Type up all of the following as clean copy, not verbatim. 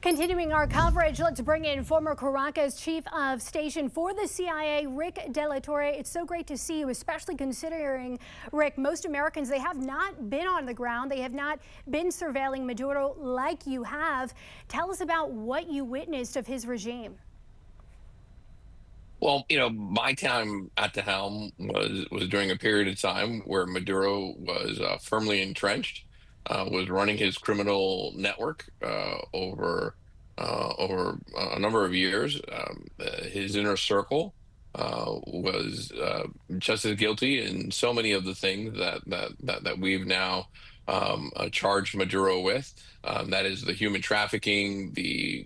Continuing our coverage, let's bring in former Caracas chief of station for the CIA, Rick De La Torre. It's so great to see you, especially considering, Rick, most Americans, they have not been on the ground. They have not been surveilling Maduro like you have. Tell us about what you witnessed of his regime. Well, my time at the helm was during a period of time where Maduro was firmly entrenched, was running his criminal network over a number of years. His inner circle was just as guilty in so many of the things that we've now charged Maduro with. That is the human trafficking, the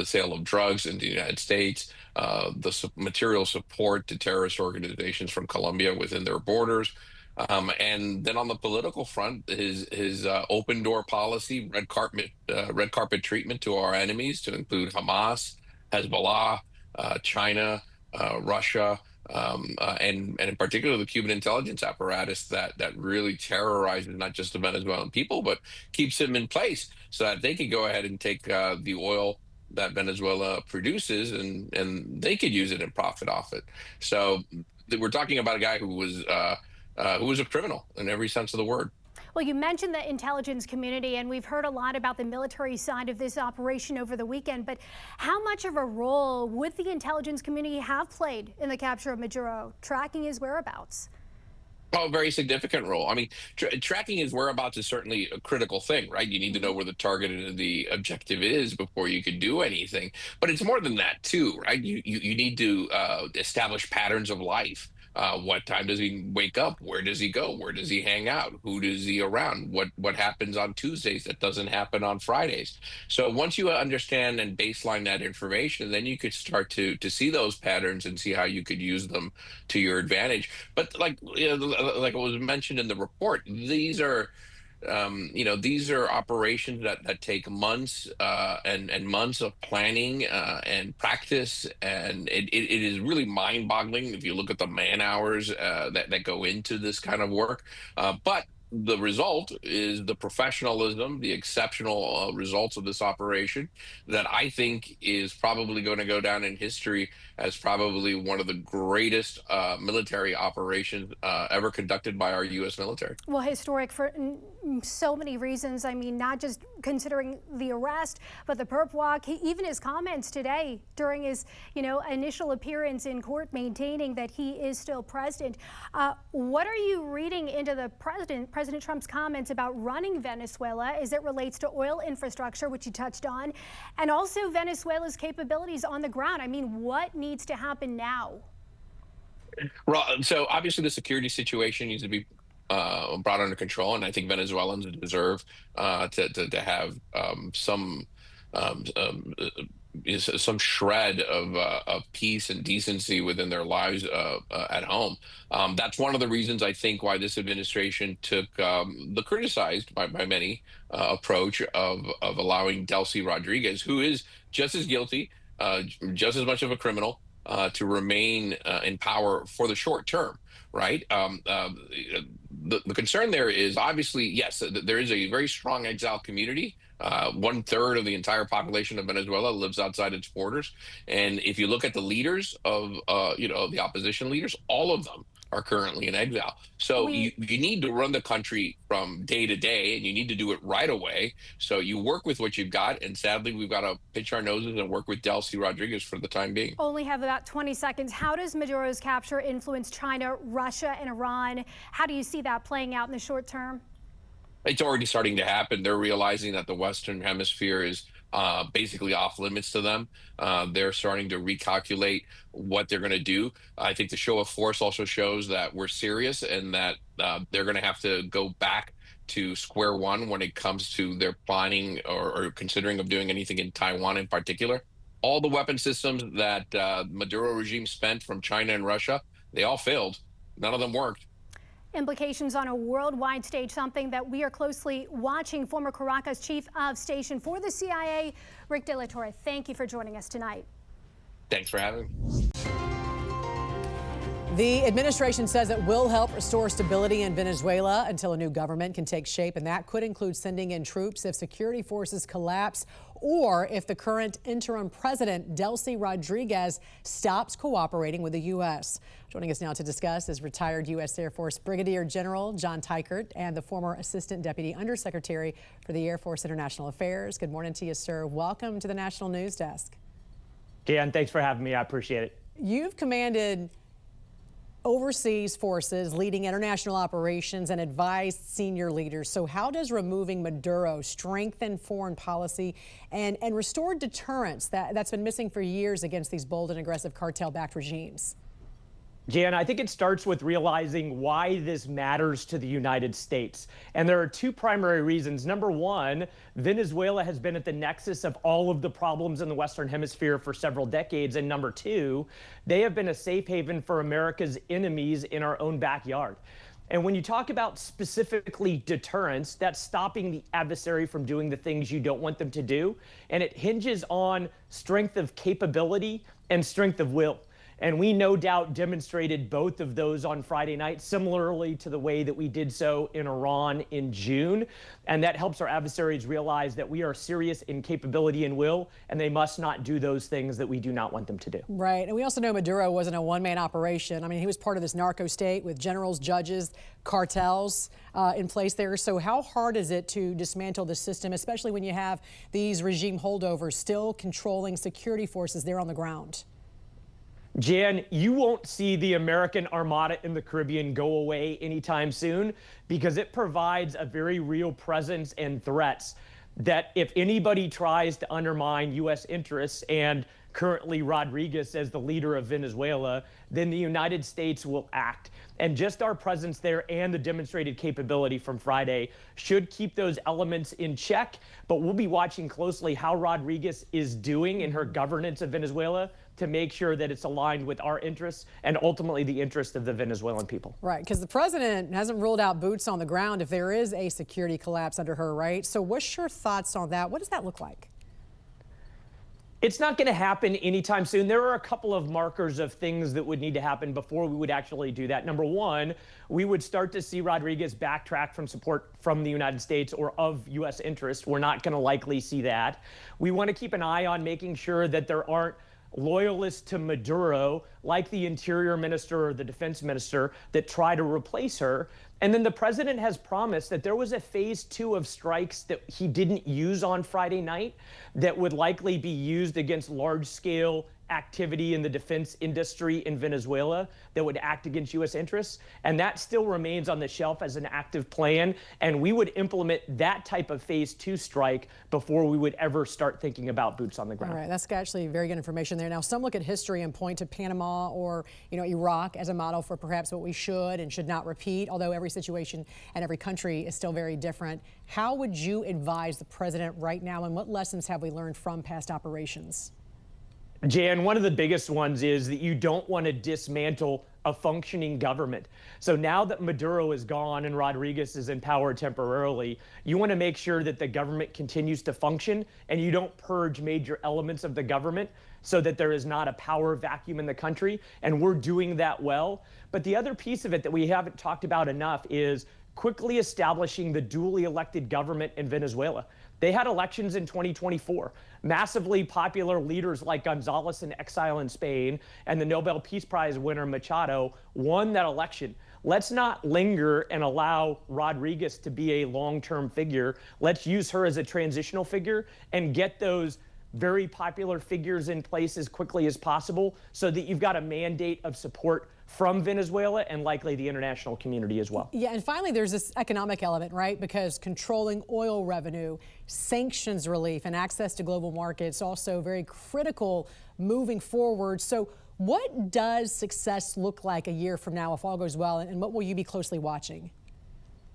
sale of drugs into the United States, the material support to terrorist organizations from Colombia within their borders. And then on the political front, his open door policy, red carpet treatment to our enemies, to include Hamas, Hezbollah, China, Russia, and in particular the Cuban intelligence apparatus that really terrorizes not just the Venezuelan people, but keeps them in place so that they could go ahead and take the oil that Venezuela produces and they could use it and profit off it. So we're talking about a guy who was a criminal in every sense of the word. Well, you mentioned the intelligence community, and we've heard a lot about the military side of this operation over the weekend, but how much of a role would the intelligence community have played in the capture of Maduro, tracking his whereabouts? Oh, a very significant role. I mean, tracking his whereabouts is certainly a critical thing, right? You need to know where the target and the objective is before you can do anything. But it's more than that too, right? You need to establish patterns of life. What time does he wake up? Where does he go? Where does he hang out? Who does he around? What happens on Tuesdays that doesn't happen on Fridays? So once you understand and baseline that information, then you could start to see those patterns and see how you could use them to your advantage. But like like it was mentioned in the report, these are operations that take months and months of planning and practice, and it is really mind-boggling if you look at the man hours that go into this kind of work. But the result is the professionalism, the exceptional results of this operation that I think is probably going to go down in history as probably one of the greatest military operations ever conducted by our U.S. military. Well, historic for so many reasons. I mean, not just considering the arrest, but the perp walk, even his comments today during his, initial appearance in court, maintaining that he is still president. What are you reading into the President Trump's comments about running Venezuela as it relates to oil infrastructure, which you touched on, and also Venezuela's capabilities on the ground? I mean, what needs to happen now? Well, so obviously the security situation needs to be brought under control, and I think Venezuelans deserve to have um, um, some shred of peace and decency within their lives at home. That's one of the reasons I think why this administration took the criticized by many approach of allowing Delcy Rodriguez, who is just as guilty, just as much of a criminal, to remain in power for the short term, right? The concern there is obviously, yes, there is a very strong exile community. 1/3 of the entire population of Venezuela lives outside its borders. And if you look at the leaders of, the opposition leaders, all of them are currently in exile. So you need to run the country from day to day, and you need to do it right away. So you work with what you've got. And sadly, we've got to pinch our noses and work with Delcy Rodriguez for the time being. Only have about 20 seconds. How does Maduro's capture influence China, Russia, and Iran? How do you see that playing out in the short term? It's already starting to happen. They're realizing that the Western Hemisphere is basically off limits to them. They're starting to recalculate what they're going to do. I think the show of force also shows that we're serious and that they're going to have to go back to square one when it comes to their planning or considering of doing anything in Taiwan in particular. All the weapon systems that Maduro regime spent from China and Russia, they all failed. None of them worked. Implications on a worldwide stage, something that we are closely watching. Former Caracas chief of station for the CIA, Rick De La Torre, thank you for joining us tonight. Thanks for having me. The administration says it will help restore stability in Venezuela until a new government can take shape, and that could include sending in troops if security forces collapse or if the current interim president, Delcy Rodriguez, stops cooperating with the U.S. Joining us now to discuss is retired U.S. Air Force Brigadier General John Teichert and the former Assistant Deputy Undersecretary for the Air Force International Affairs. Good morning to you, sir. Welcome to the National News Desk. Dan, thanks for having me. I appreciate it. You've commanded overseas forces, leading international operations, and advised senior leaders. So how does removing Maduro strengthen foreign policy and restore deterrence that's been missing for years against these bold and aggressive cartel-backed regimes? Jan, I think it starts with realizing why this matters to the United States. And there are two primary reasons. Number one, Venezuela has been at the nexus of all of the problems in the Western Hemisphere for several decades. And number two, they have been a safe haven for America's enemies in our own backyard. And when you talk about specifically deterrence, that's stopping the adversary from doing the things you don't want them to do. And it hinges on strength of capability and strength of will. And we no doubt demonstrated both of those on Friday night, similarly to the way that we did so in Iran in June. And that helps our adversaries realize that we are serious in capability and will, and they must not do those things that we do not want them to do. Right. And we also know Maduro wasn't a one-man operation. I mean, he was part of this narco state with generals, judges, cartels in place there. So how hard is it to dismantle the system, especially when you have these regime holdovers still controlling security forces there on the ground? Jan, you won't see the American Armada in the Caribbean go away anytime soon because it provides a very real presence and threats that if anybody tries to undermine U.S. interests and currently Rodriguez as the leader of Venezuela, then the United States will act. And just our presence there and the demonstrated capability from Friday should keep those elements in check. But we'll be watching closely how Rodriguez is doing in her governance of Venezuela to make sure that it's aligned with our interests and ultimately the interest of the Venezuelan people. Right, because the president hasn't ruled out boots on the ground if there is a security collapse under her, right? So what's your thoughts on that? What does that look like? It's not going to happen anytime soon. There are a couple of markers of things that would need to happen before we would actually do that. Number one, we would start to see Rodriguez backtrack from support from the United States or of U.S. interest. We're not going to likely see that. We want to keep an eye on making sure that there aren't loyalists to Maduro, like the Interior Minister or the Defense Minister, that try to replace her. And then the president has promised that there was a phase 2 of strikes that he didn't use on Friday night that would likely be used against large-scale activity in the defense industry in Venezuela that would act against U.S. interests. And that still remains on the shelf as an active plan. And we would implement that type of phase 2 strike before we would ever start thinking about boots on the ground. All right, that's actually very good information there. Now, some look at history and point to Panama or, Iraq as a model for perhaps what we should and should not repeat, although every situation and every country is still very different. How would you advise the president right now, and what lessons have we learned from past operations? Jan, one of the biggest ones is that you don't want to dismantle a functioning government. So now that Maduro is gone and Rodriguez is in power temporarily, you want to make sure that the government continues to function and you don't purge major elements of the government so that there is not a power vacuum in the country. And we're doing that well. But the other piece of it that we haven't talked about enough is quickly establishing the duly elected government in Venezuela. They had elections in 2024. Massively popular leaders like González in exile in Spain and the Nobel Peace Prize winner Machado won that election. Let's not linger and allow Rodriguez to be a long-term figure. Let's use her as a transitional figure and get those very popular figures in place as quickly as possible so that you've got a mandate of support from Venezuela and likely the international community as well. Yeah, and finally, there's this economic element, right? Because controlling oil revenue, sanctions relief, and access to global markets also very critical moving forward. So what does success look like a year from now if all goes well, and what will you be closely watching?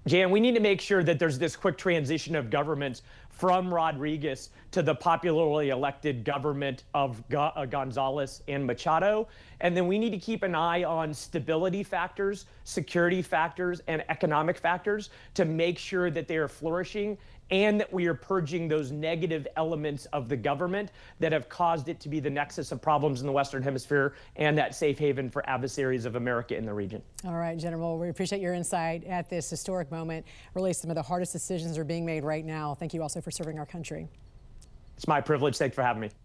Jan, we need to make sure that there's this quick transition of governments from Rodriguez to the popularly elected government of González and Machado. And then we need to keep an eye on stability factors, security factors, and economic factors to make sure that they are flourishing and that we are purging those negative elements of the government that have caused it to be the nexus of problems in the Western Hemisphere and that safe haven for adversaries of America in the region. All right, General, we appreciate your insight at this historic moment. Really, some of the hardest decisions are being made right now. Thank you also for serving our country. It's my privilege. Thanks for having me.